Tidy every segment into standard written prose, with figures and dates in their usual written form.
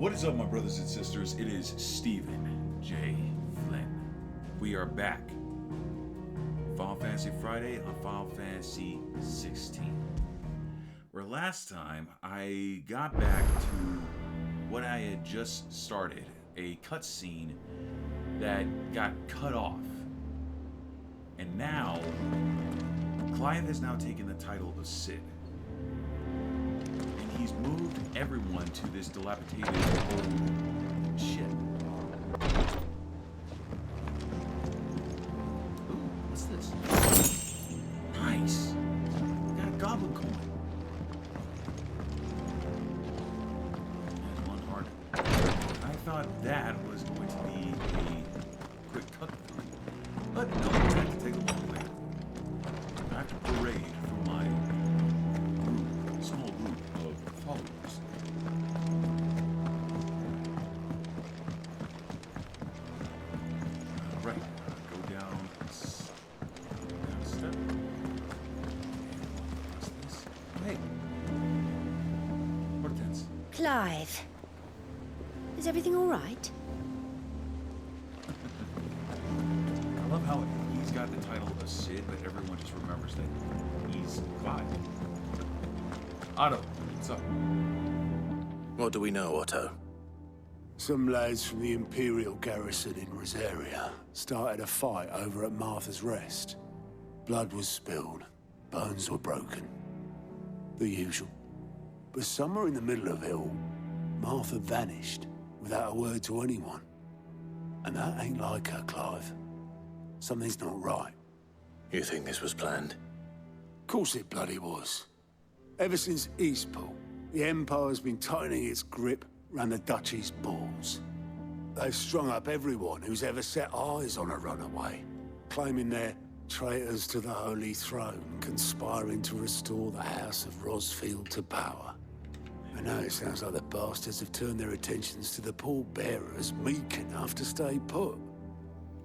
What is up, my brothers and sisters? It is Stephen J. Flynn. We are back. Final Fantasy Friday on Final Fantasy XVI. Where last time I got back to what I had just started, a cutscene that got cut off. And now, Clive has now taken the title of Cid. And he's moved everyone to this dilapidated old ship. Ooh, what's this? Nice! We got a goblin coin. There's one heart. I thought that was going to be a quick cut through. But no, it's going to take a long way. I have to parade through my small group of followers. Right, go down a step. What's this? Hey, Hortense. Clive, is everything all right? I love how he's got the title of Cid, but everyone just remembers that he's Clive. Otto, what's up? What do we know, Otto? Some lads from the Imperial garrison in Rosaria started a fight over at Martha's Rest. Blood was spilled, bones were broken. The usual. But somewhere in the middle of it all, Martha vanished without a word to anyone. And that ain't like her, Clive. Something's not right. You think this was planned? Of course it bloody was. Ever since Eastpool, the Empire's been tightening its grip round the Duchy's balls. They've strung up everyone who's ever set eyes on a runaway, claiming they're traitors to the Holy Throne, conspiring to restore the House of Rosfield to power. And now it sounds like the bastards have turned their attentions to the pallbearers meek enough to stay put.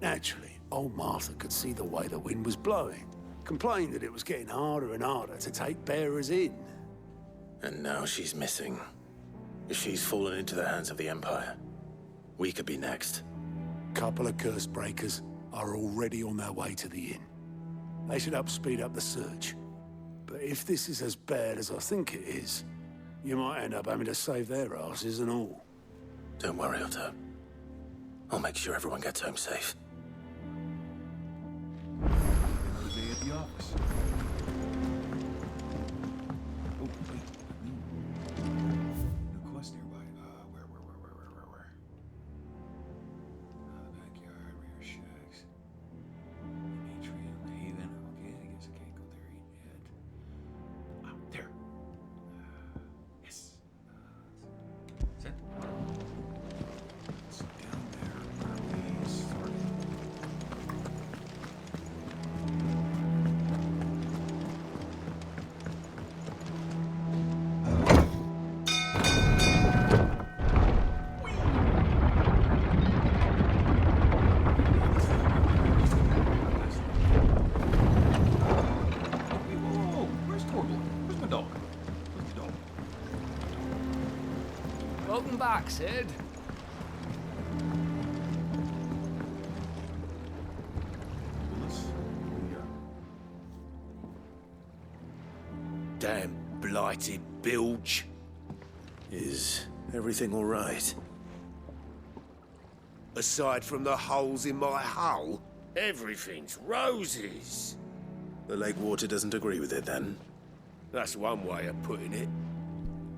Naturally, old Martha could see the way the wind was blowing, complained that it was getting harder and harder to take bearers in. And now she's missing. She's fallen into the hands of the Empire. We could be next. Couple of curse breakers are already on their way to the inn. They should speed up the search. But if this is as bad as I think it is, you might end up having to save their asses and all. Don't worry, Otto. I'll make sure everyone gets home safe. Another day at the office. Oh, wait. New quest nearby. Where? Backyard, rear shacks. Atrium, Haven. Okay, I guess I can't go there yet. Ah, there. Yes. Is that? It's down there where we started. Whoa. Where's Torgal? Where's my dog? Where's the dog? Welcome back, Cid. Willis? Yeah. Damn blighted bilge. Is everything all right? Aside from the holes in my hull, everything's roses. The lake water doesn't agree with it, then? That's one way of putting it.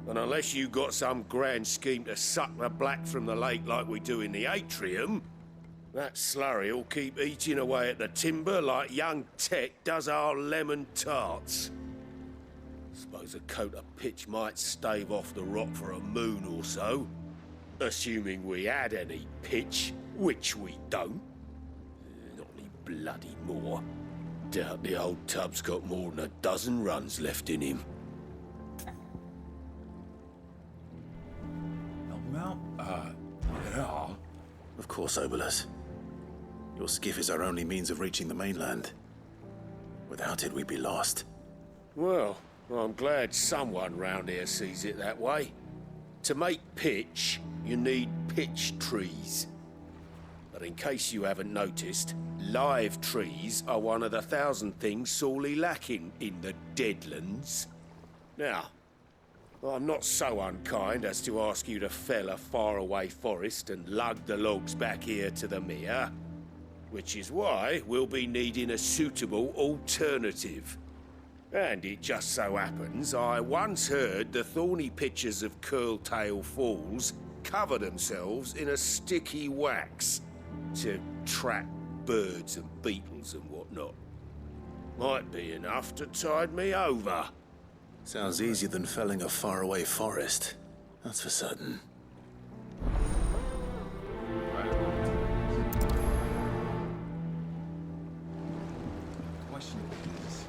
And unless you got some grand scheme to suck the black from the lake like we do in the atrium, that slurry'll keep eating away at the timber like young Tech does our lemon tarts. Suppose a coat of pitch might stave off the rock for a moon or so. Assuming we had any pitch, which we don't. Not any bloody more. Doubt the old tub's got more than a dozen runs left in him. Help him out? Yeah. Of course, Obolus. Your skiff is our only means of reaching the mainland. Without it, we'd be lost. Well, I'm glad someone round here sees it that way. To make pitch, you need pitch trees. But in case you haven't noticed, live trees are one of the 1,000 things sorely lacking in the Deadlands. Now, I'm not so unkind as to ask you to fell a faraway forest and lug the logs back here to the mere, which is why we'll be needing a suitable alternative. And it just so happens I once heard the thorny pitchers of Curltail Falls cover themselves in a sticky wax to trap birds and beetles and whatnot. Might be enough to tide me over. Sounds easier than felling a faraway forest. That's for certain. Question is...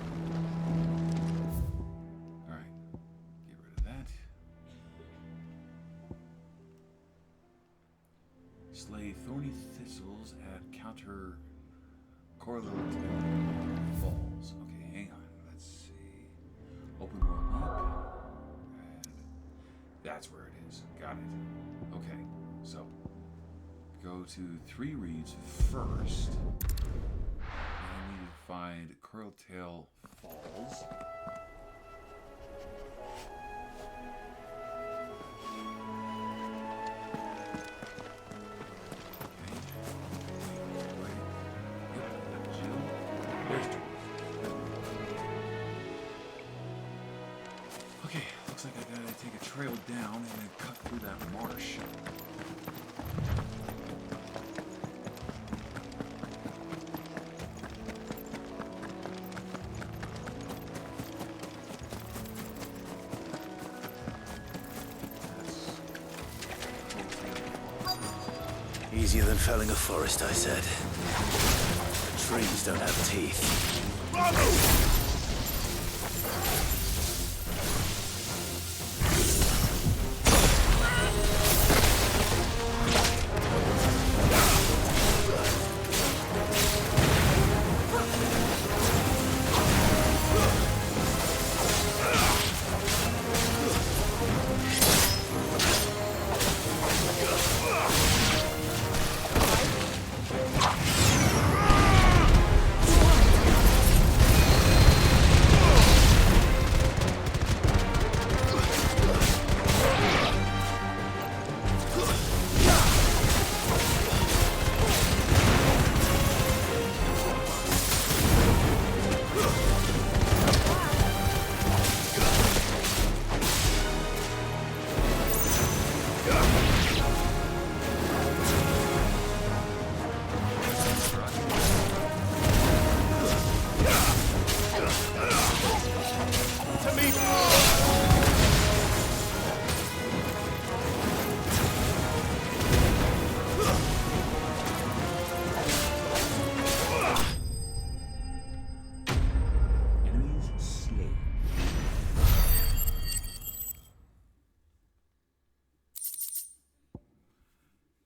Alright, get rid of that. Slay thorny thistles at counter correlative falls. Okay, hang on. Let's see. Open world map. And that's where it is. Got it. Okay, so go to 3 reads first. I need to find Curltail Falls. Okay, looks like I gotta take a trail down and then cut through that marsh. Easier than felling a forest, I said. The trees don't have teeth.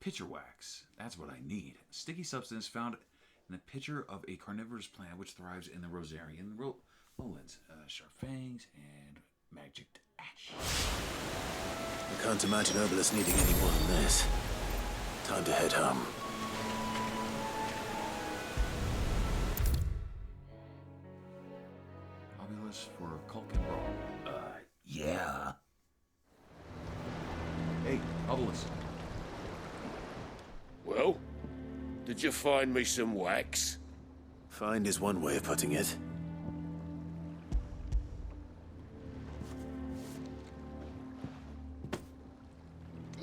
Pitcher wax. That's what I need. Sticky substance found in the pitcher of a carnivorous plant which thrives in the rosarian lowlands. Sharp fangs and magic ash. I can't imagine Obelus needing any more than this. Time to head home. Obelus for Culkin Roll. Yeah. Hey, Obelus. Well, did you find me some wax? Find is one way of putting it.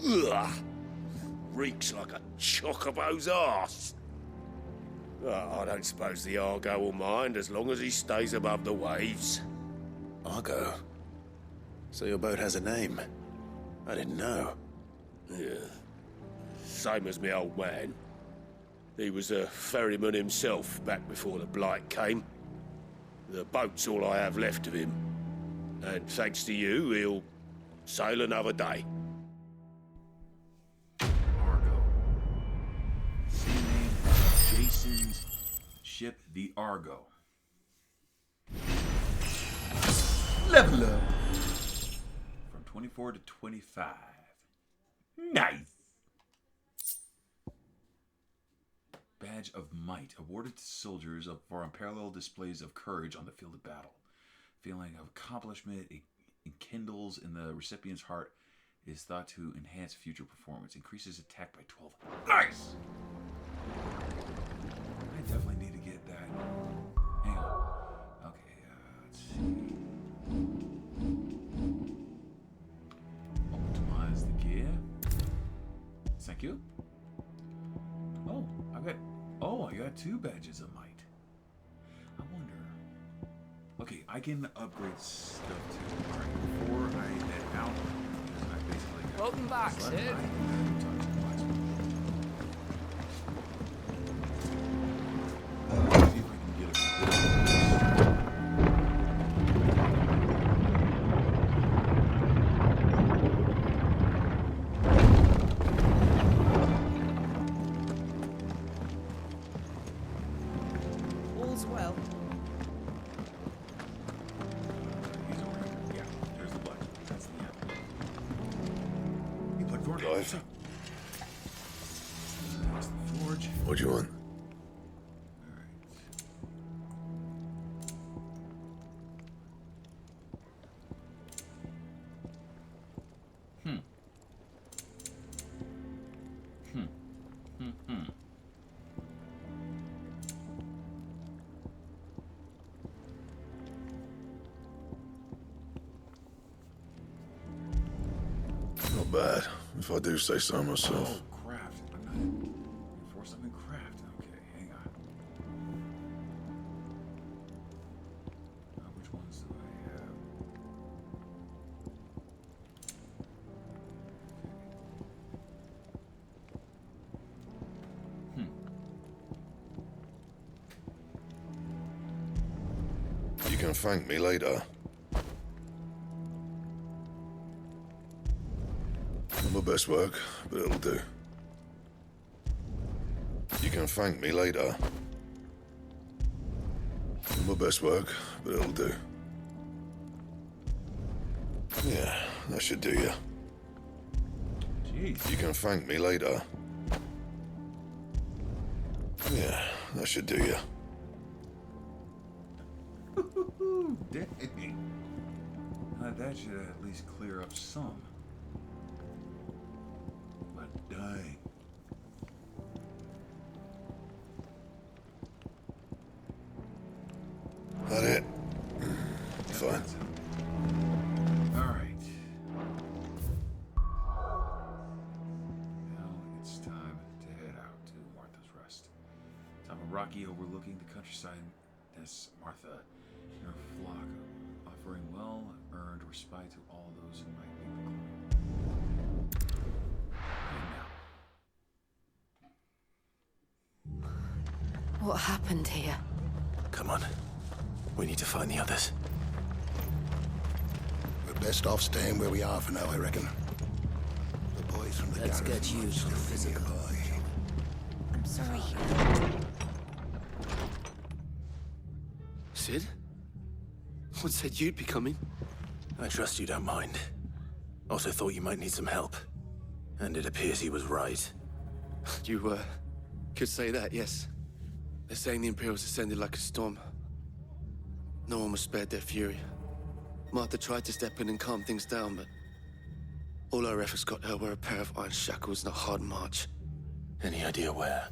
Ugh! Reeks like a chocobo's arse. Oh, I don't suppose the Argo will mind as long as he stays above the waves. Argo? So your boat has a name? I didn't know. Yeah. Same as me old man. He was a ferryman himself back before the Blight came. The boat's all I have left of him. And thanks to you, he'll sail another day. Argo. Same name as Jason's ship, the Argo. Level up. From 24 to 25. Nice. Badge of Might, awarded to soldiers for unparalleled displays of courage on the field of battle. Feeling of accomplishment it enkindles in the recipient's heart, is thought to enhance future performance. Increases attack by 12. Nice! I definitely need to get that. Hang on. Okay, let's see. Optimize the gear. Thank you. Oh, I got 2 badges of might. I wonder. Okay, I can upgrade stuff too. Alright, before I head out, because I basically got Welcome back, this left, Sid. I can talk to the last one. See if I can get All's well. He's over here. Yeah, there's the blood. That's the end. Hey, Bloodthorn. Clive. What's up? That's the forge. What do you want? Not bad, if I do say so myself. Oh, craft. I'm not. For something craft. Okay, hang on. Which ones do I have? You can thank me later. Not my best work, but it'll do. You can thank me later. Not my best work, but it'll do. Yeah, that should do you. Jeez. You can thank me later. Yeah, that should do you. Dang. That should at least clear up some. But dang. That it? Fine. Alright. Now it's time to head out to Martha's Rest. Top of Rocky overlooking the countryside. That's Martha and her flock, offering well-earned respite to all those who might be reclaimed. And now. What happened here? Come on. We need to find the others. We're best off staying where we are for now, I reckon. The boys from the Let's garrison get you might to still the be physical. nearby. I'm sorry. Sid? What said you'd be coming? I trust you don't mind. Also thought you might need some help. And it appears he was right. You, could say that, yes. They're saying the Imperials ascended like a storm. No one was spared their fury. Martha tried to step in and calm things down, but all our efforts got her were a pair of iron shackles and a hard march. Any idea where?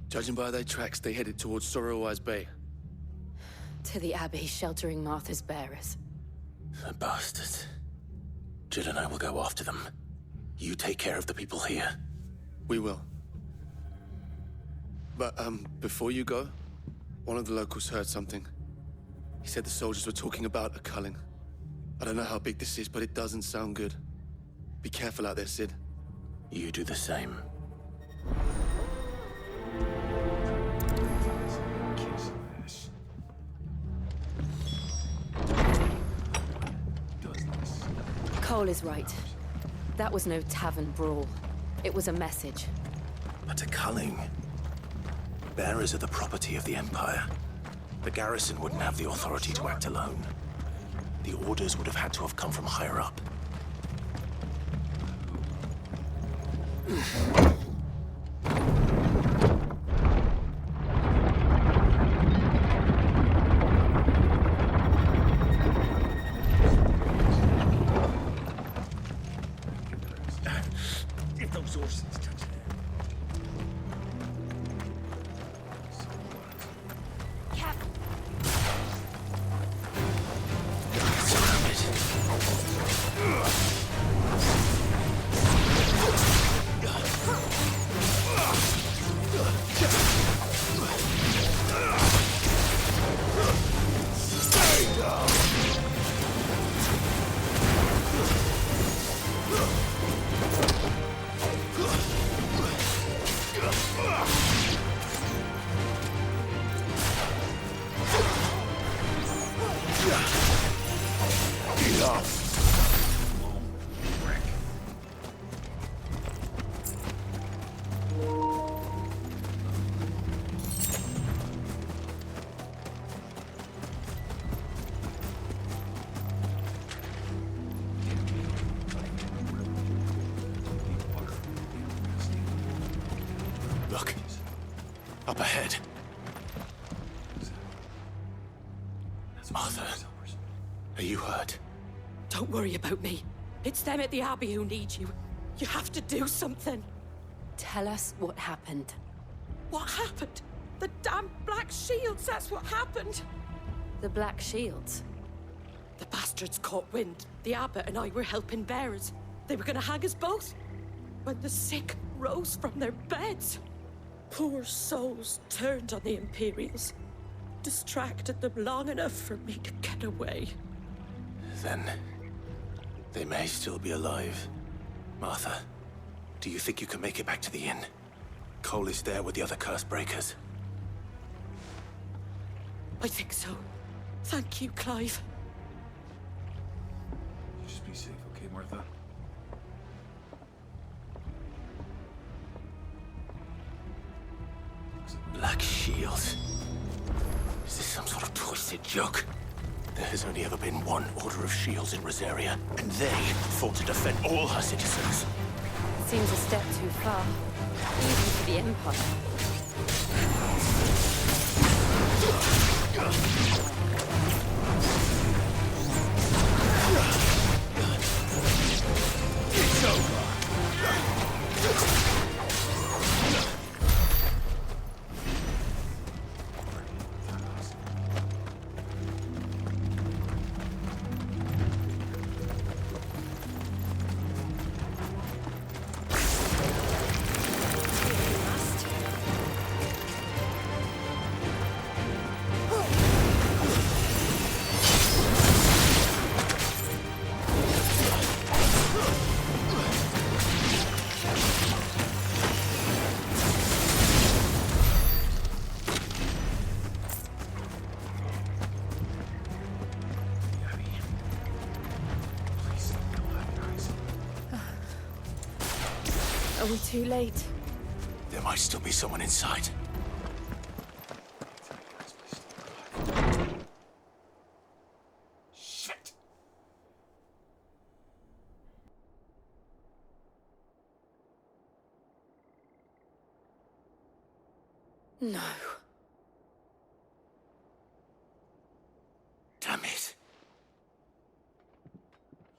Judging by their tracks, they headed towards Sorrowwise Bay. To the Abbey sheltering Martha's bearers. The bastards. Jill and I will go after them. You take care of the people here. We will. But, before you go, one of the locals heard something. He said the soldiers were talking about a culling. I don't know how big this is, but it doesn't sound good. Be careful out there, Sid. You do the same. Kick some ass. Does this? Cole is right. That was no tavern brawl. It was a message. But a culling. Bearers are the property of the Empire. The garrison wouldn't have the authority to act alone. The orders would have had to have come from higher up. If those horses touch it. Cap. Look. Up ahead. Martha, are you hurt? Don't worry about me. It's them at the Abbey who need you. You have to do something. Tell us what happened. What happened? The damn Black Shields, that's what happened. The Black Shields? The bastards caught wind. The abbot and I were helping bearers. They were gonna hang us both. When the sick rose from their beds. Poor souls turned on the Imperials. Distracted them long enough for me to get away. Then they may still be alive. Martha, do you think you can make it back to the inn? Cole is there with the other curse breakers. I think so. Thank you, Clive. Just be safe, okay, Martha? Black Shields. Is this some sort of twisted joke? There has only ever been one Order of Shields in Rosaria, and they fought to defend all her citizens. Seems a step too far, even for the Empire. It's over! Are we too late? There might still be someone inside. Shit! No. Damn it.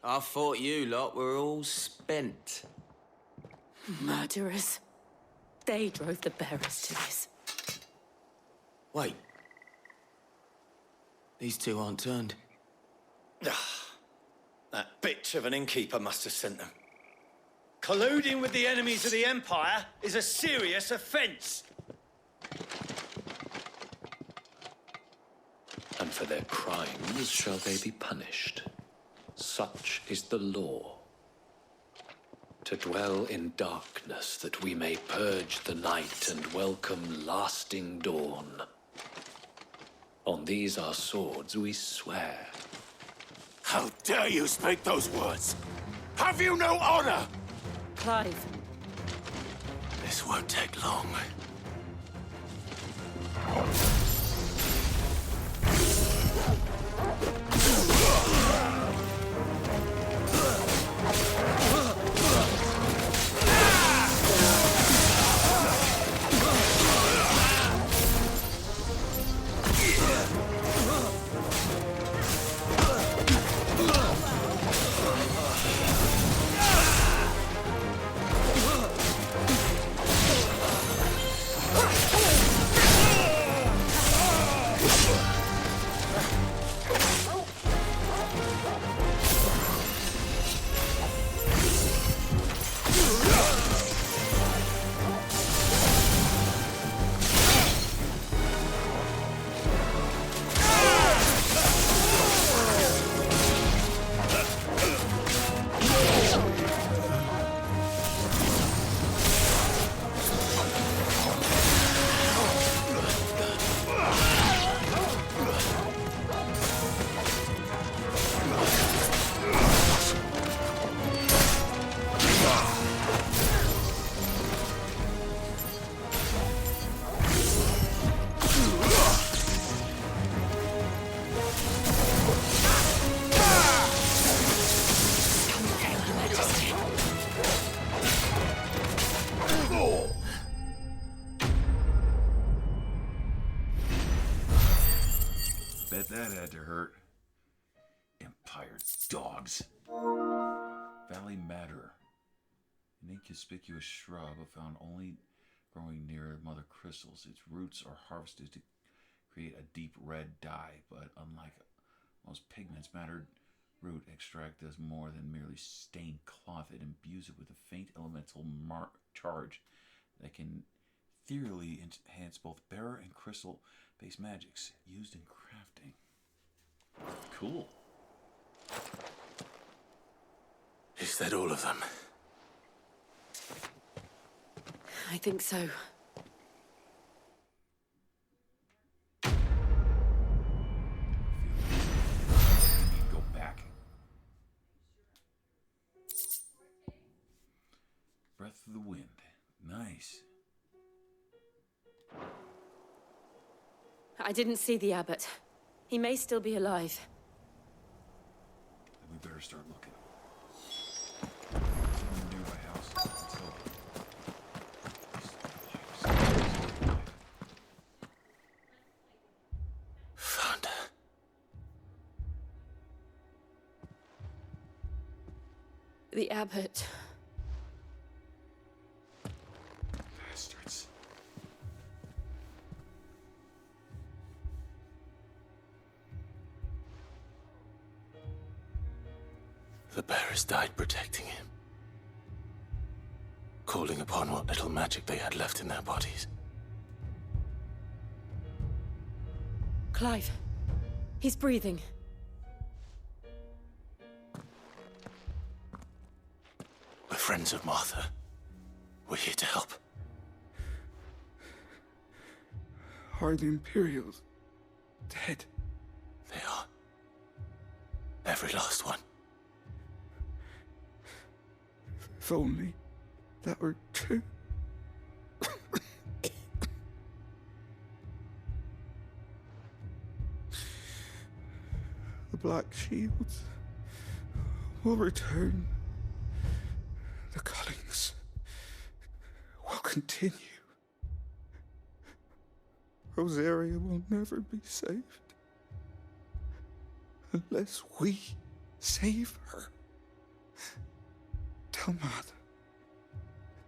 I thought you lot were all spent. Murderers. They drove the bearers to this. Wait. These two aren't turned. That bitch of an innkeeper must have sent them. Colluding with the enemies of the Empire is a serious offense. And for their crimes shall they be punished. Such is the law. To dwell in darkness, that we may purge the night and welcome lasting dawn. On these our swords we swear. How dare you speak those words? Have you no honor? Clive. This won't take long. tired dogs. Valley Madder. An inconspicuous shrub found only growing near mother crystals. Its roots are harvested to create a deep red dye, but unlike most pigments, madder root extract does more than merely stain cloth. It imbues it with a faint elemental charge that can ethereally enhance both bearer and crystal-based magics used in crafting. Cool. Is that all of them? I think so. Go back. Breath of the Wind. Nice. I didn't see the abbot. He may still be alive. Then we better start looking. Someone nearby house. Let's go. Found her. The abbot. Bastards. The bearers died protecting him. Calling upon what little magic they had left in their bodies. Clive. He's breathing. We're friends of Martha. We're here to help. Are the Imperials dead? They are. Every last one. If only that were true. The Black Shields will return. The cullings will continue. Rosaria will never be saved unless we save her. Tell Mother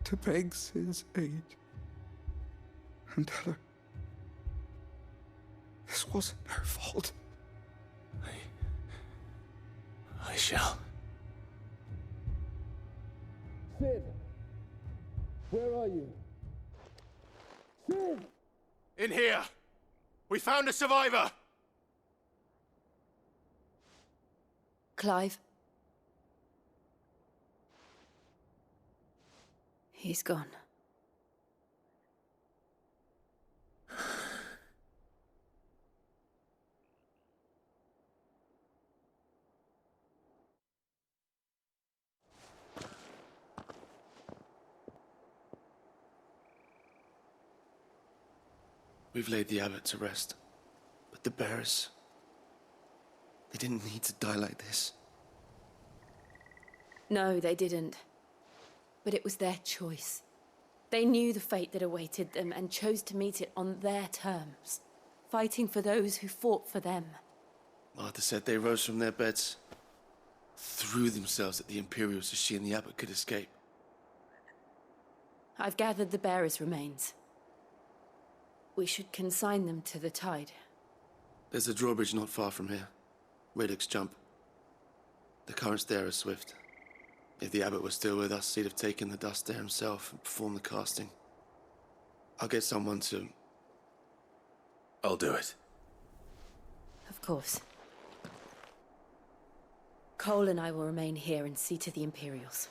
to beg Sid's aid and tell her this wasn't her fault. I shall. Sid! Where are you? Sid! In here! We found a survivor! Clive. He's gone. We've laid the abbot to rest. But the bearers... they didn't need to die like this. No, they didn't. But it was their choice. They knew the fate that awaited them and chose to meet it on their terms, fighting for those who fought for them. Martha said they rose from their beds, threw themselves at the Imperials so she and the abbot could escape. I've gathered the bearers' remains. We should consign them to the tide. There's a drawbridge not far from here. Radix Jump. The currents there are swift. If the abbot was still with us, he'd have taken the dust there himself and performed the casting. I'll get someone to... I'll do it. Of course. Cole and I will remain here and see to the Imperials.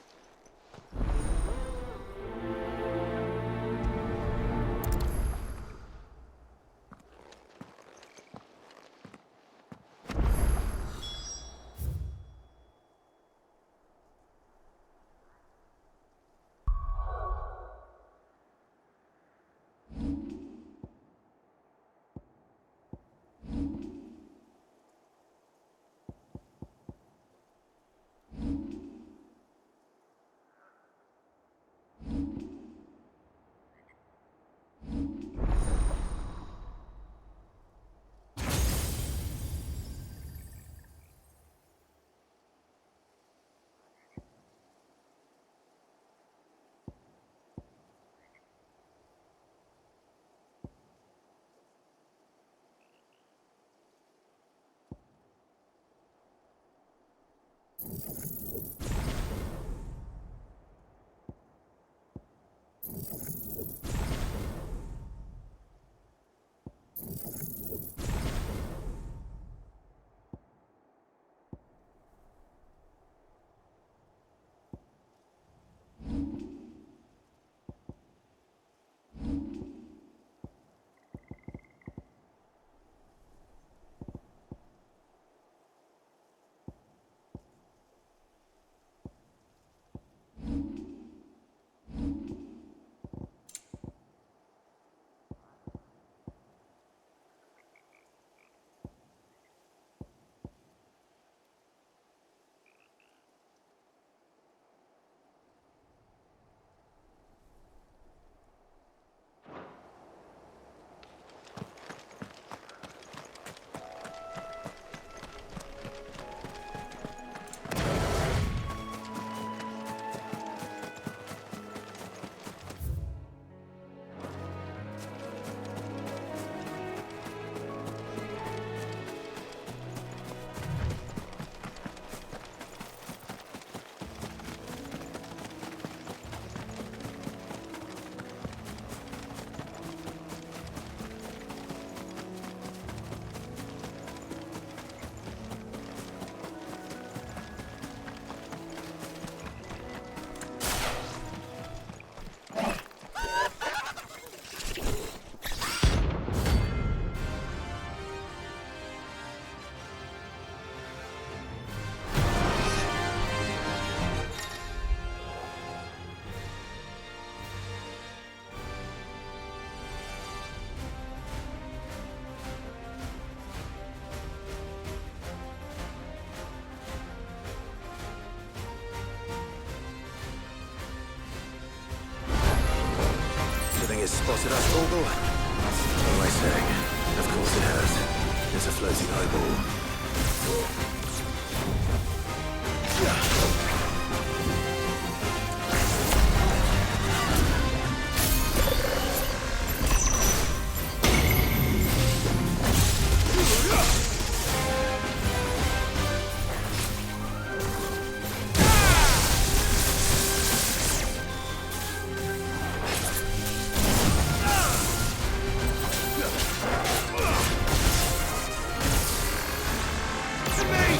It's spotted us, Torgal? What am I saying? Of course it has. There's a floating eyeball. Amazing!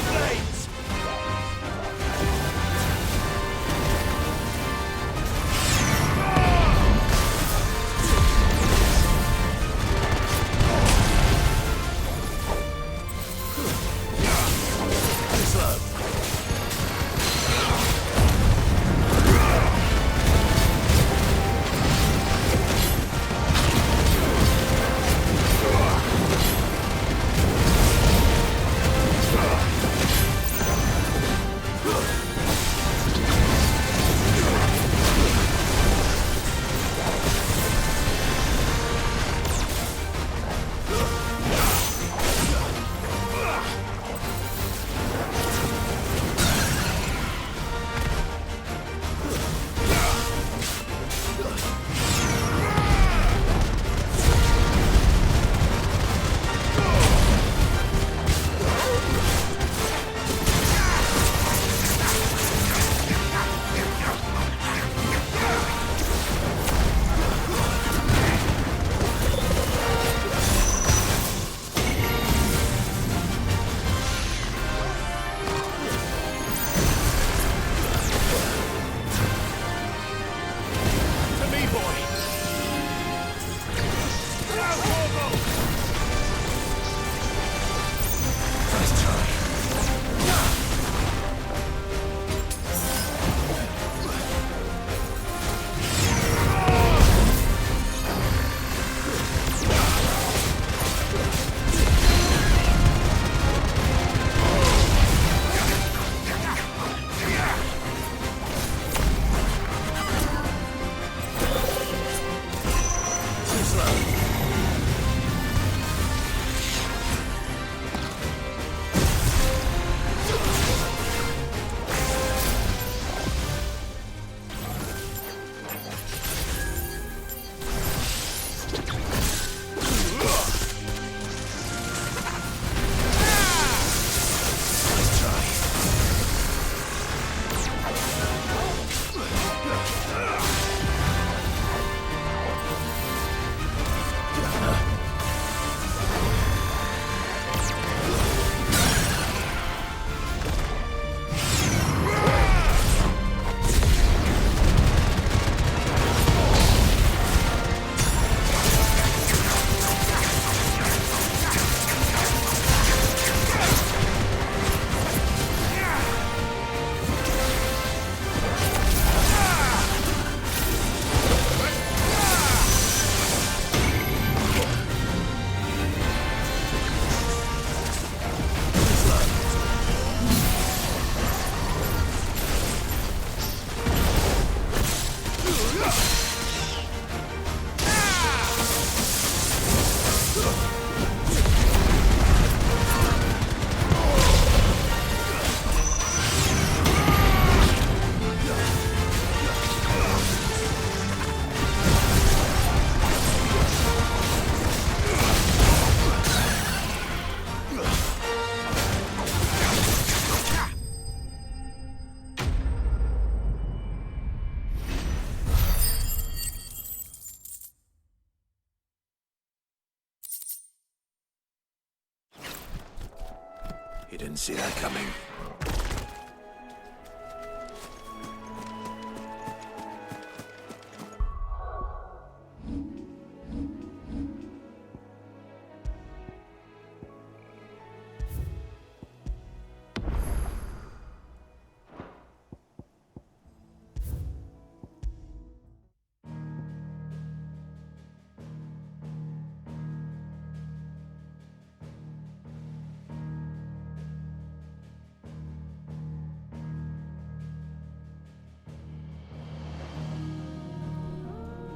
Didn't see that coming.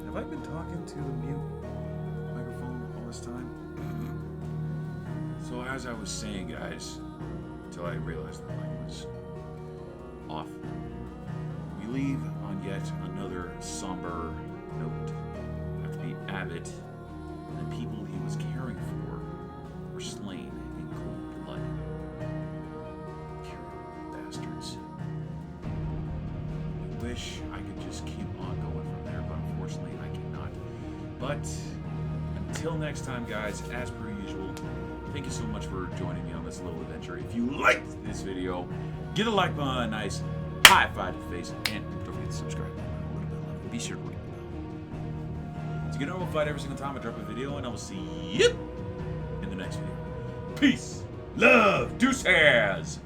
Have I been talking to the mute microphone all this time? So as I was saying, guys, until I realized the mic was off, we leave on yet another somber note. After the abbot and the people he was caring for were slain in cold blood. Curious bastards. I wish I could just keep on going from there, but unfortunately I cannot. But until next time, guys, as per usual, thank you so much for joining me on this little adventure. If you liked this video, give the like button a nice high five to the face, and don't forget to subscribe. A little bit of love. Be sure to ring the bell. To get notified every single time I drop a video, and I will see you in the next video. Peace, love, deuces.